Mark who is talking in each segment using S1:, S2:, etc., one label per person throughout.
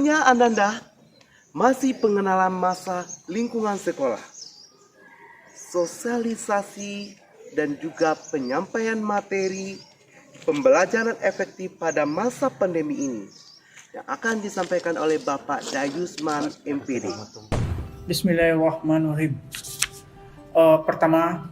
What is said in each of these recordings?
S1: Tentunya Ananda masih pengenalan masa lingkungan sekolah, sosialisasi dan juga penyampaian materi pembelajaran efektif pada masa pandemi ini yang akan disampaikan oleh Bapak Dayusman MPD.
S2: Bismillahirrahmanirrahim. Pertama,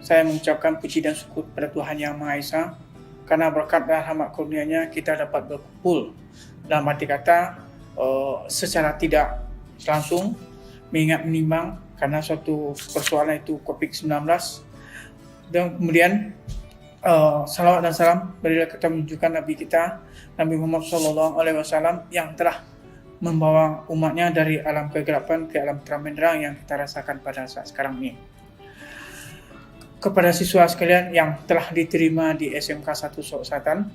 S2: saya mengucapkan puji dan syukur kepada Tuhan Yang Maha Esa, karena berkat dan rahmat kurnia-Nya kita dapat berkumpul dalam arti kata secara tidak langsung mengingat menimbang karena suatu persoalan itu COVID-19. Dan kemudian salawat dan salam berilah kita menunjukkan Nabi kita, Nabi Muhammad SAW, yang telah membawa umatnya dari alam kegelapan ke alam terang benderang yang kita rasakan pada saat sekarang ini. Kepada siswa sekalian yang telah diterima di SMK 1 Sokosatan,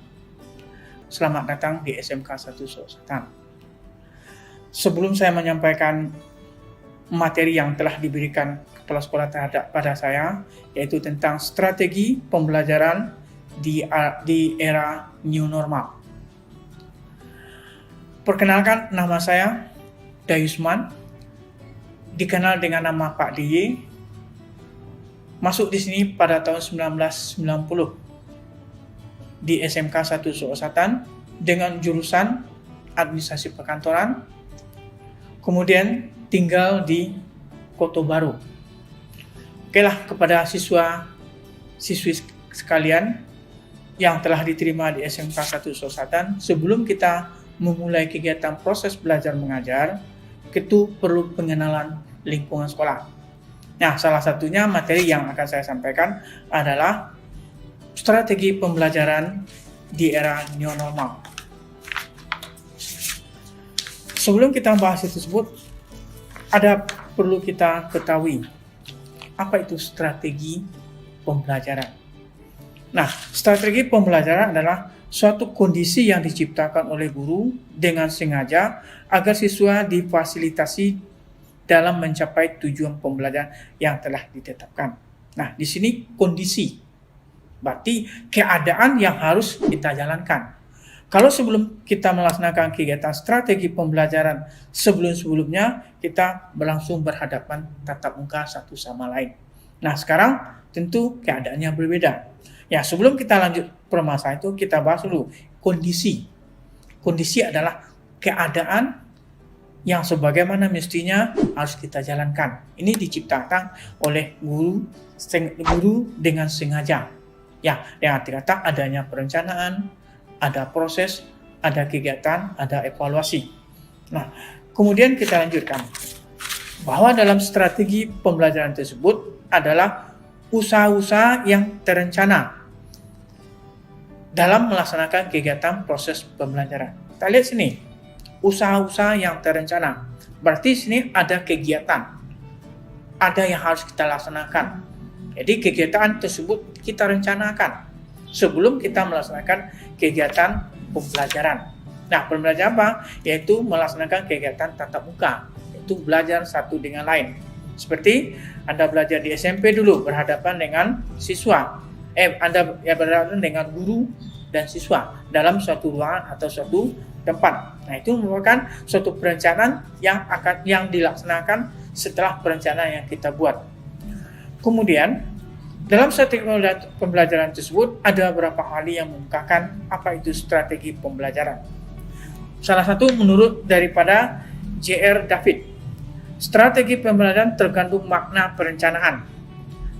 S2: selamat datang di SMK 1 Sokosatan. Sebelum saya menyampaikan materi yang telah diberikan kepala sekolah terhadap pada saya, yaitu tentang strategi pembelajaran di era new normal. Perkenalkan, nama saya Dayusman, dikenal dengan nama Pak DY. Masuk di sini pada tahun 1990 di SMK 1 Sokosatan dengan jurusan administrasi perkantoran. Kemudian tinggal di Koto Baru. Okelah, kepada siswi sekalian yang telah diterima di SMK 1 Sokosatan, sebelum kita memulai kegiatan proses belajar mengajar, itu perlu pengenalan lingkungan sekolah. Nah, salah satunya materi yang akan saya sampaikan adalah strategi pembelajaran di era new normal. Sebelum kita membahas itu tersebut, ada perlu kita ketahui apa itu strategi pembelajaran. Nah, strategi pembelajaran adalah suatu kondisi yang diciptakan oleh guru dengan sengaja agar siswa difasilitasi dalam mencapai tujuan pembelajaran yang telah ditetapkan. Nah, di sini kondisi, berarti keadaan yang harus kita jalankan. Kalau sebelum kita melaksanakan kegiatan strategi pembelajaran sebelum-sebelumnya, kita berlangsung berhadapan tatap muka satu sama lain. Nah, sekarang tentu keadaannya berbeda. Ya, sebelum kita lanjut permasalahan itu, kita bahas dulu kondisi. Kondisi adalah keadaan yang sebagaimana mestinya harus kita jalankan. Ini diciptakan oleh guru dengan sengaja. Ya, dengan arti kata adanya perencanaan, ada proses, ada kegiatan, ada evaluasi. Nah, kemudian kita lanjutkan bahwa dalam strategi pembelajaran tersebut adalah usaha-usaha yang terencana dalam melaksanakan kegiatan proses pembelajaran. Kita lihat sini, usaha-usaha yang terencana. Berarti sini ada kegiatan, ada yang harus kita laksanakan. Jadi kegiatan tersebut kita rencanakan sebelum kita melaksanakan kegiatan pembelajaran. Nah, pembelajaran apa? Yaitu melaksanakan kegiatan tatap muka, yaitu belajar satu dengan lain. Seperti Anda belajar di SMP dulu berhadapan dengan siswa. Anda berhadapan dengan guru dan siswa dalam suatu ruangan atau suatu tempat. Nah, itu merupakan suatu perencanaan yang dilaksanakan setelah perencanaan yang kita buat. Kemudian dalam strategi pembelajaran tersebut ada beberapa hal yang mengungkapkan apa itu strategi pembelajaran. Salah satu menurut daripada J.R. David, strategi pembelajaran tergantung makna perencanaan.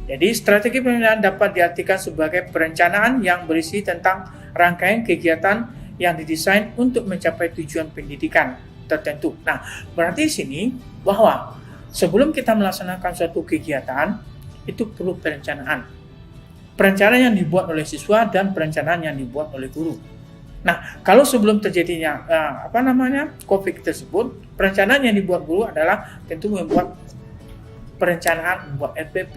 S2: Jadi strategi pembelajaran dapat diartikan sebagai perencanaan yang berisi tentang rangkaian kegiatan yang didesain untuk mencapai tujuan pendidikan tertentu. Nah, berarti di sini bahwa sebelum kita melaksanakan suatu kegiatan itu perlu perencanaan. Perencanaan yang dibuat oleh siswa dan perencanaan yang dibuat oleh guru. Nah, kalau sebelum terjadinya COVID tersebut, perencanaan yang dibuat guru adalah tentu membuat perencanaan, membuat RPP,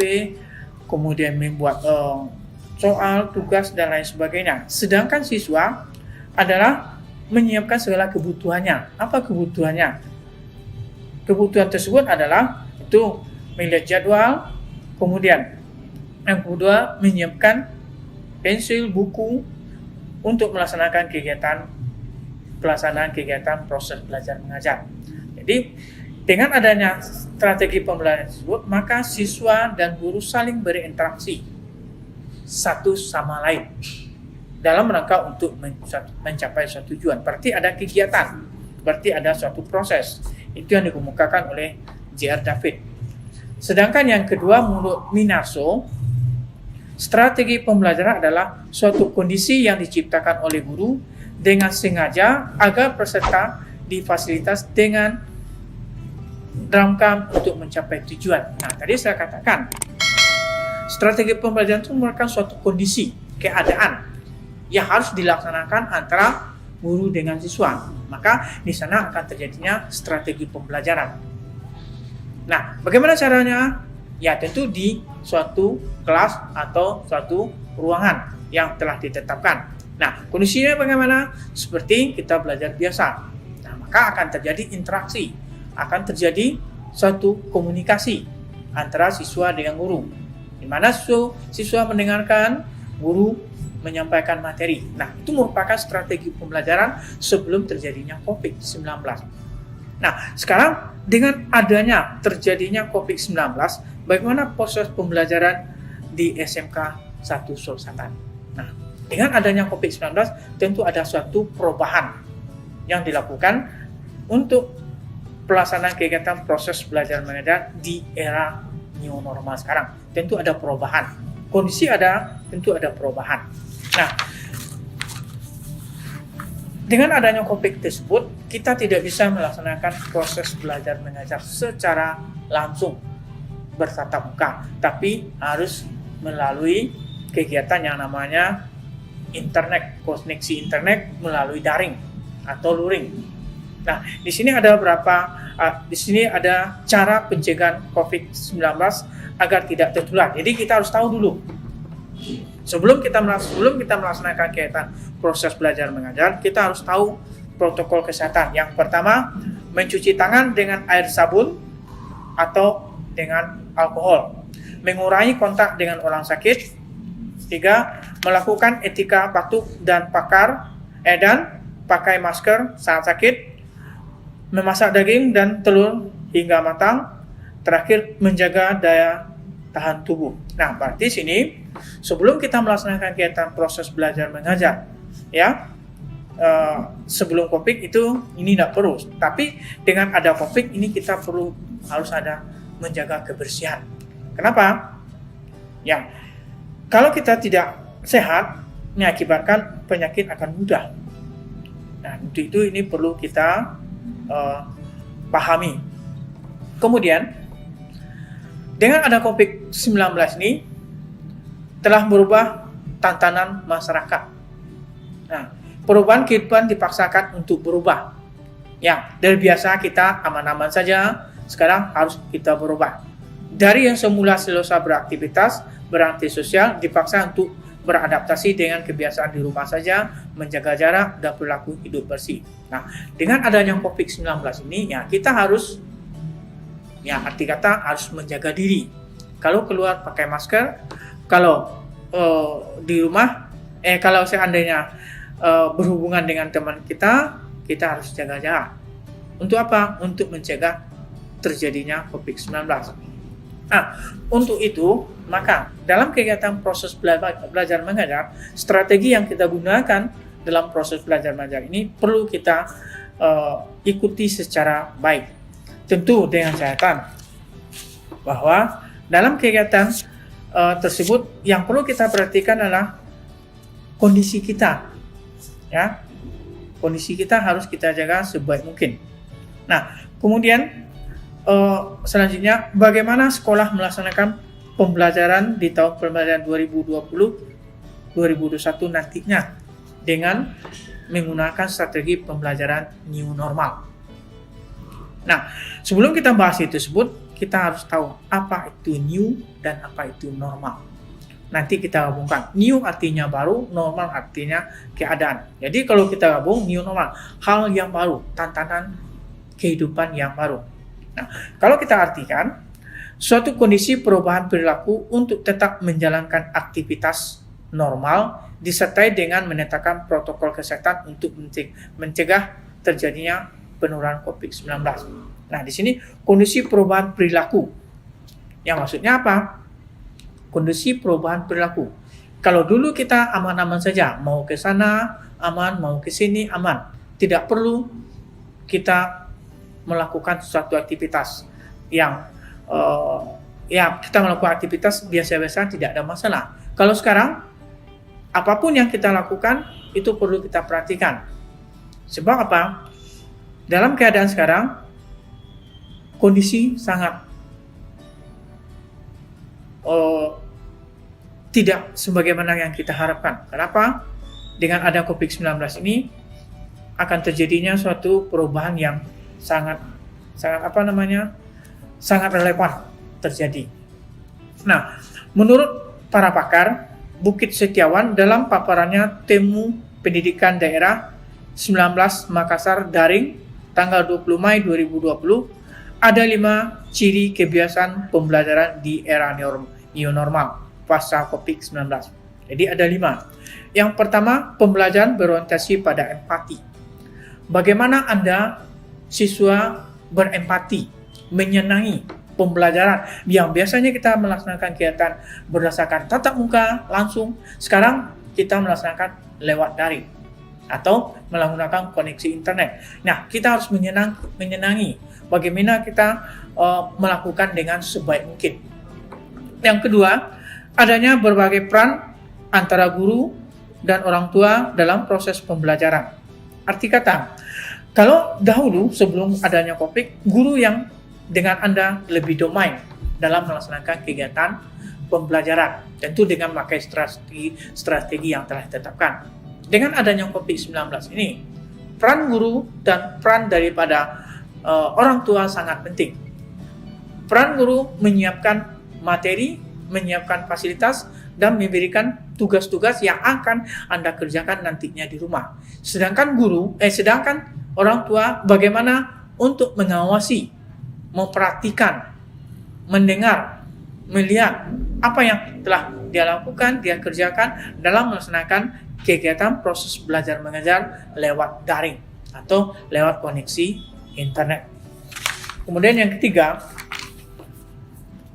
S2: kemudian membuat soal, tugas, dan lain sebagainya. Sedangkan siswa adalah menyiapkan segala kebutuhannya. Apa kebutuhannya? Kebutuhan tersebut adalah itu melihat jadwal, kemudian yang kedua menyiapkan pensil, buku untuk melaksanakan kegiatan pelaksanaan kegiatan proses belajar mengajar. Jadi dengan adanya strategi pembelajaran tersebut, maka siswa dan guru saling berinteraksi satu sama lain dalam rangka untuk mencapai suatu tujuan. Berarti ada kegiatan, berarti ada suatu proses. Itu yang dikemukakan oleh J.R. David. Sedangkan yang kedua, menurut Minarso, strategi pembelajaran adalah suatu kondisi yang diciptakan oleh guru dengan sengaja agar peserta difasilitas dengan rangka untuk mencapai tujuan. Nah, tadi saya katakan, strategi pembelajaran itu merupakan suatu kondisi, keadaan yang harus dilaksanakan antara guru dengan siswa. Maka di sana akan terjadinya strategi pembelajaran. Nah, bagaimana caranya? Ya, tentu di suatu kelas atau suatu ruangan yang telah ditetapkan. Nah, kondisinya bagaimana? Seperti kita belajar biasa. Nah, maka akan terjadi interaksi, akan terjadi suatu komunikasi antara siswa dengan guru, di mana siswa mendengarkan, guru menyampaikan materi. Nah, itu merupakan strategi pembelajaran sebelum terjadinya COVID-19. Nah, sekarang dengan adanya terjadinya COVID-19, bagaimana proses pembelajaran di SMK 1 Sulsatan? Nah, dengan adanya COVID-19, tentu ada suatu perubahan yang dilakukan untuk pelaksanaan kegiatan proses belajar mengajar di era new normal sekarang. Tentu ada perubahan. Kondisi ada, tentu ada perubahan. Nah, dengan adanya COVID tersebut, kita tidak bisa melaksanakan proses belajar mengajar secara langsung bertatap muka, tapi harus melalui kegiatan yang namanya internet, koneksi internet melalui daring atau luring. Nah, di sini ada cara pencegahan COVID-19 agar tidak tertular. Jadi kita harus tahu dulu. Sebelum kita melaksanakan kegiatan proses belajar mengajar, kita harus tahu protokol kesehatan. Yang pertama, mencuci tangan dengan air sabun atau dengan alkohol. Mengurangi kontak dengan orang sakit. 3. Melakukan etika batuk dan pakai masker saat sakit. Memasak daging dan telur hingga matang. Terakhir, menjaga daya tahan tubuh. Nah, berarti sini sebelum kita melaksanakan kegiatan proses belajar mengajar, ya, sebelum COVID itu ini tidak perlu. Tapi dengan ada COVID ini kita harus ada menjaga kebersihan. Kenapa? Ya, kalau kita tidak sehat, mengakibatkan penyakit akan mudah. Nah, untuk itu ini perlu kita pahami. Kemudian, dengan ada COVID-19 ini telah merubah tantangan masyarakat. Nah, perubahan kehidupan dipaksakan untuk berubah. Ya, dari biasa kita aman-aman saja, sekarang harus kita berubah. Dari yang semula selesa beraktivitas, berantai sosial, dipaksa untuk beradaptasi dengan kebiasaan di rumah saja, menjaga jarak, dan perilaku hidup bersih. Nah, dengan adanya COVID-19 ini, ya kita harus, ya arti kata harus menjaga diri. Kalau keluar pakai masker, kalau di rumah, kalau seandainya berhubungan dengan teman kita harus jaga jarak. Untuk apa? Untuk mencegah terjadinya COVID-19. Nah, untuk itu, maka dalam kegiatan proses belajar mengajar, strategi yang kita gunakan dalam proses belajar mengajar ini perlu kita ikuti secara baik. Tentu dengan catatan bahwa dalam kegiatan tersebut yang perlu kita perhatikan adalah kondisi kita, ya, kondisi kita harus kita jaga sebaik mungkin. Nah, kemudian selanjutnya bagaimana sekolah melaksanakan pembelajaran di tahun pembelajaran 2020-2021 nantinya dengan menggunakan strategi pembelajaran new normal. Nah, sebelum kita bahas itu tersebut, kita harus tahu apa itu new dan apa itu normal. Nanti kita gabungkan. New artinya baru, normal artinya keadaan. Jadi kalau kita gabung new normal, hal yang baru, tantangan kehidupan yang baru. Nah, kalau kita artikan suatu kondisi perubahan perilaku untuk tetap menjalankan aktivitas normal disertai dengan menetapkan protokol kesehatan untuk mencegah terjadinya penurunan COVID-19. Nah, di sini kondisi perubahan perilaku. Yang maksudnya apa? Kondisi perubahan perilaku. Kalau dulu kita aman-aman saja, mau ke sana aman, mau ke sini aman. Tidak perlu kita melakukan suatu aktivitas yang kita melakukan aktivitas biasa-biasa, tidak ada masalah. Kalau sekarang apapun yang kita lakukan itu perlu kita perhatikan. Sebab apa? Dalam keadaan sekarang kondisi sangat tidak sebagaimana yang kita harapkan. Kenapa? Dengan ada COVID-19 ini akan terjadinya suatu perubahan yang sangat relevan terjadi. Nah, menurut para pakar, Bukit Setiawan dalam paparannya Temu Pendidikan Daerah 19 Makassar Daring tanggal 20 Mei 2020, ada 5 ciri kebiasaan pembelajaran di era new normal pasca COVID-19. Jadi ada 5. Yang pertama, pembelajaran berorientasi pada empati. Bagaimana Anda siswa berempati, menyenangi pembelajaran yang biasanya kita melaksanakan kegiatan berdasarkan tatap muka langsung, sekarang kita melaksanakan lewat daring atau menggunakan koneksi internet. Nah, kita harus menyenangi bagaimana kita melakukan dengan sebaik mungkin. Yang kedua, adanya berbagai peran antara guru dan orang tua dalam proses pembelajaran. Arti kata, kalau dahulu sebelum adanya COVID, guru yang dengan Anda lebih domain dalam melaksanakan kegiatan pembelajaran, tentu dengan memakai strategi yang telah ditetapkan. Dengan adanya COVID-19 ini, peran guru dan peran daripada orang tua sangat penting. Peran guru menyiapkan materi, menyiapkan fasilitas, dan memberikan tugas-tugas yang akan Anda kerjakan nantinya di rumah. Sedangkan orang tua bagaimana untuk mengawasi, memperhatikan, mendengar, melihat apa yang telah dia lakukan, dia kerjakan dalam melaksanakan kegiatan proses belajar mengajar lewat daring atau lewat koneksi internet. Kemudian yang ketiga,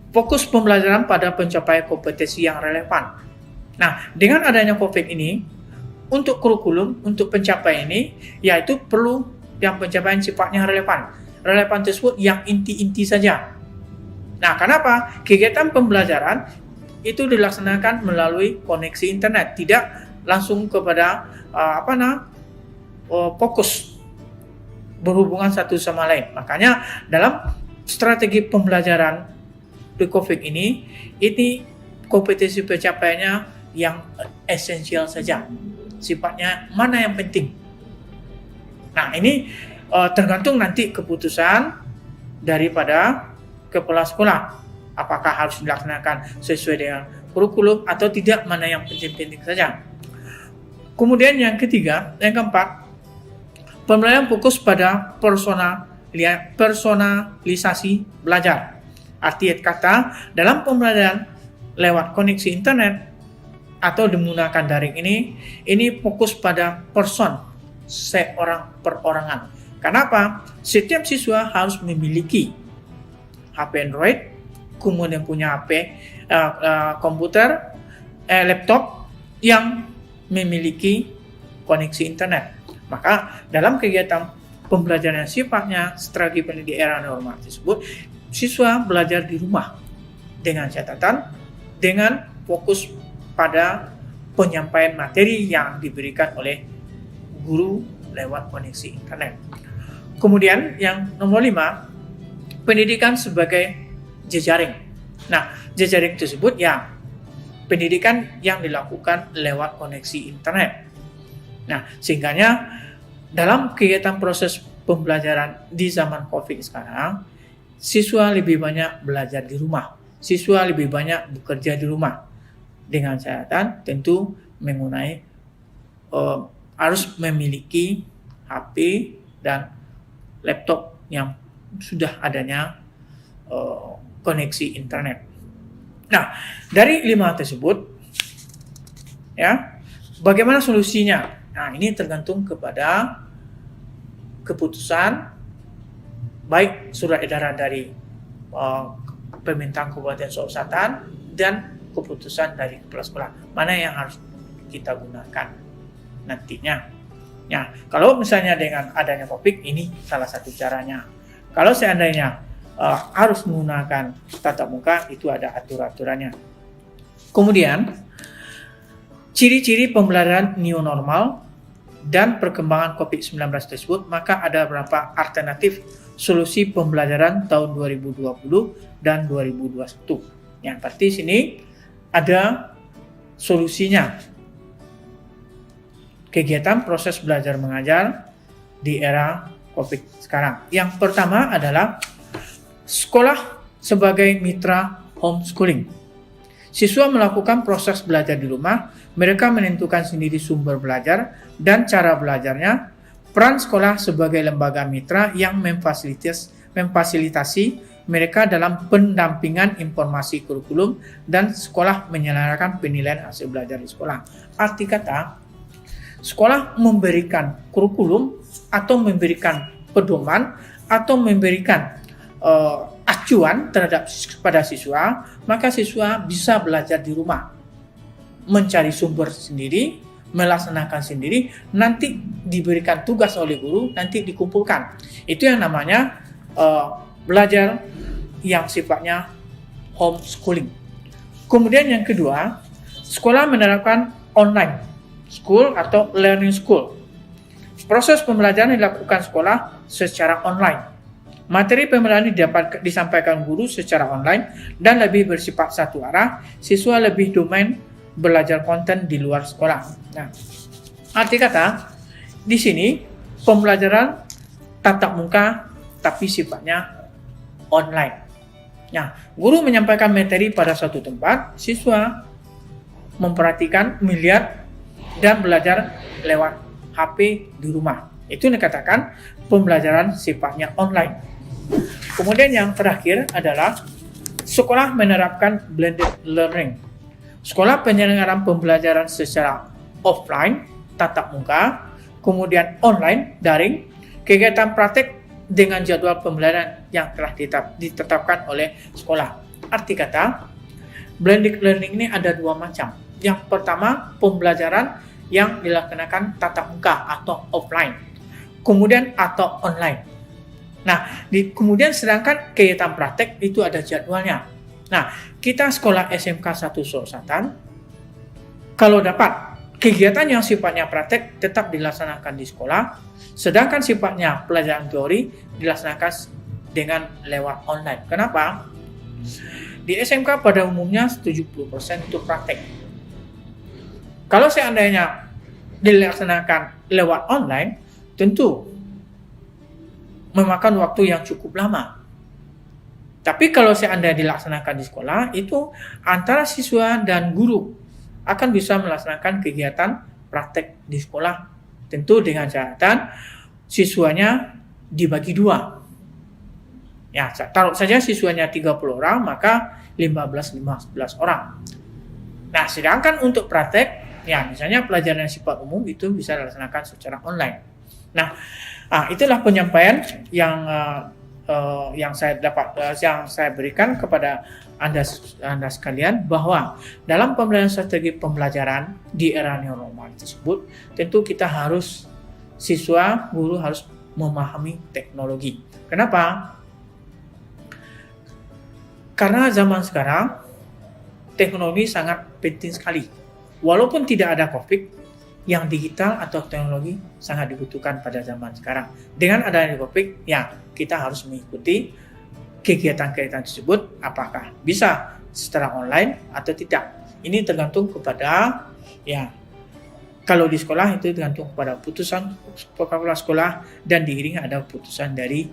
S2: fokus pembelajaran pada pencapaian kompetensi yang relevan. Nah, dengan adanya COVID ini, untuk kurikulum, untuk pencapaian ini, yaitu perlu yang pencapaian sifatnya relevan. Relevan tersebut yang inti-inti saja. Nah, kenapa? Kegiatan pembelajaran itu dilaksanakan melalui koneksi internet, tidak langsung kepada fokus berhubungan satu sama lain. Makanya dalam strategi pembelajaran di COVID ini kompetensi pencapaiannya yang esensial saja. Sifatnya mana yang penting. Nah, ini tergantung nanti keputusan daripada kepala sekolah. Apakah harus dilaksanakan sesuai dengan kurikulum atau tidak, mana yang penting-penting saja. Kemudian yang ketiga, yang keempat, pembelajaran fokus pada personalisasi belajar. Arti kata, dalam pembelajaran lewat koneksi internet atau menggunakan daring ini fokus pada seorang perorangan. Kenapa? Setiap siswa harus memiliki HP Android, kemudian punya HP komputer, laptop yang memiliki koneksi internet. Maka dalam kegiatan pembelajaran yang sifatnya strategi pendidikan era normal tersebut, siswa belajar di rumah dengan catatan, dengan fokus pada penyampaian materi yang diberikan oleh guru lewat koneksi internet. Kemudian yang nomor 5, pendidikan sebagai jejaring. Nah, jejaring tersebut ya pendidikan yang dilakukan lewat koneksi internet. Nah, sehingganya dalam kegiatan proses pembelajaran di zaman COVID sekarang, siswa lebih banyak belajar di rumah, siswa lebih banyak bekerja di rumah. Dengan catatan tentu mengenai harus memiliki HP dan laptop yang sudah adanya koneksi internet. Nah, dari 5 tersebut, Ya, bagaimana solusinya? Nah, ini tergantung kepada keputusan baik surat edaran dari Pemerintahan Kabupaten Sulawesi Selatan dan keputusan dari kepala sekolah. Mana yang harus kita gunakan nantinya. Ya, kalau misalnya dengan adanya COVID, ini salah satu caranya. Kalau seandainya harus menggunakan tatap muka, itu ada aturan-aturannya. Kemudian, ciri-ciri pembelajaran new normal dan perkembangan COVID-19 tersebut, maka ada beberapa alternatif solusi pembelajaran tahun 2020 dan 2021. Yang berarti sini ada solusinya. Kegiatan proses belajar mengajar di era COVID sekarang. Yang pertama adalah sekolah sebagai mitra homeschooling. Siswa melakukan proses belajar di rumah, mereka menentukan sendiri sumber belajar dan cara belajarnya. Peran sekolah sebagai lembaga mitra yang memfasilitasi mereka dalam pendampingan informasi kurikulum dan sekolah menyelenggarakan penilaian hasil belajar di sekolah. Arti kata, sekolah memberikan kurikulum atau memberikan pedoman atau memberikan acuan pada siswa, maka siswa bisa belajar di rumah, mencari sumber sendiri, melaksanakan sendiri, nanti diberikan tugas oleh guru, nanti dikumpulkan. Itu yang namanya belajar yang sifatnya homeschooling. Kemudian yang kedua, sekolah menerapkan online school atau learning school. Proses pembelajaran dilakukan sekolah secara online. Materi pembelajaran disampaikan guru secara online dan lebih bersifat satu arah. Siswa lebih domain belajar konten di luar sekolah. Nah, arti kata di sini pembelajaran tatap muka tapi sifatnya online. Nah, guru menyampaikan materi pada suatu tempat, siswa memperhatikan, melihat dan belajar lewat HP di rumah. Itu dikatakan pembelajaran sifatnya online. Kemudian yang terakhir adalah sekolah menerapkan blended learning. Sekolah penyelenggaraan pembelajaran secara offline, tatap muka, kemudian online, daring, kegiatan praktek dengan jadwal pembelajaran yang telah ditetapkan oleh sekolah. Arti kata, blended learning ini ada dua macam. Yang pertama, pembelajaran yang dilaksanakan tatap muka atau offline, kemudian atau online. Nah, kemudian sedangkan kegiatan praktek itu ada jadwalnya. Nah, kita sekolah SMK 1 Sulawesi Selatan, kalau dapat kegiatan yang sifatnya praktek tetap dilaksanakan di sekolah, sedangkan sifatnya pelajaran teori dilaksanakan dengan lewat online. Kenapa? Di SMK pada umumnya 70% itu praktek. Kalau seandainya dilaksanakan lewat online, tentu memakan waktu yang cukup lama. Tapi kalau seandainya dilaksanakan di sekolah, itu antara siswa dan guru akan bisa melaksanakan kegiatan praktek di sekolah. Tentu dengan catatan siswanya dibagi dua. Ya, taruh saja siswanya 30 orang, maka 15 orang. Nah, sedangkan untuk praktek, ya misalnya pelajaran sifat umum itu bisa dilaksanakan secara online. Nah, itulah penyampaian yang saya berikan kepada Anda sekalian, bahwa dalam pembelajaran strategi pembelajaran di era new normal tersebut, tentu kita harus, siswa, guru harus memahami teknologi. Kenapa? Karena zaman sekarang teknologi sangat penting sekali. Walaupun tidak ada COVID, yang digital atau teknologi sangat dibutuhkan pada zaman sekarang. Dengan adanya COVID, ya kita harus mengikuti kegiatan-kegiatan tersebut, apakah bisa secara online atau tidak. Ini tergantung kepada, ya kalau di sekolah itu tergantung kepada putusan kepala sekolah dan diiringi ada putusan dari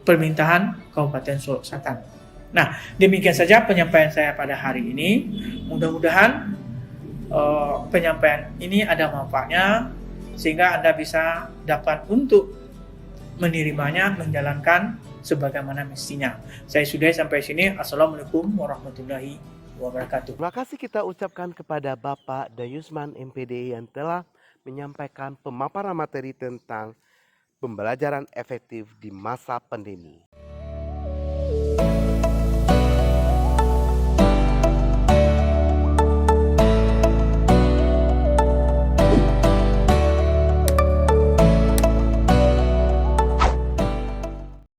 S2: Pemerintahan Kabupaten Sulawesi Selatan. Nah, demikian saja penyampaian saya pada hari ini. Mudah-mudahan penyampaian ini ada manfaatnya sehingga Anda bisa dapat untuk menerimanya, menjalankan sebagaimana mestinya. Saya sudah sampai sini. Assalamualaikum warahmatullahi wabarakatuh.
S1: Terima kasih kita ucapkan kepada Bapak Dayusman MPD yang telah menyampaikan pemaparan materi tentang pembelajaran efektif di masa pandemi.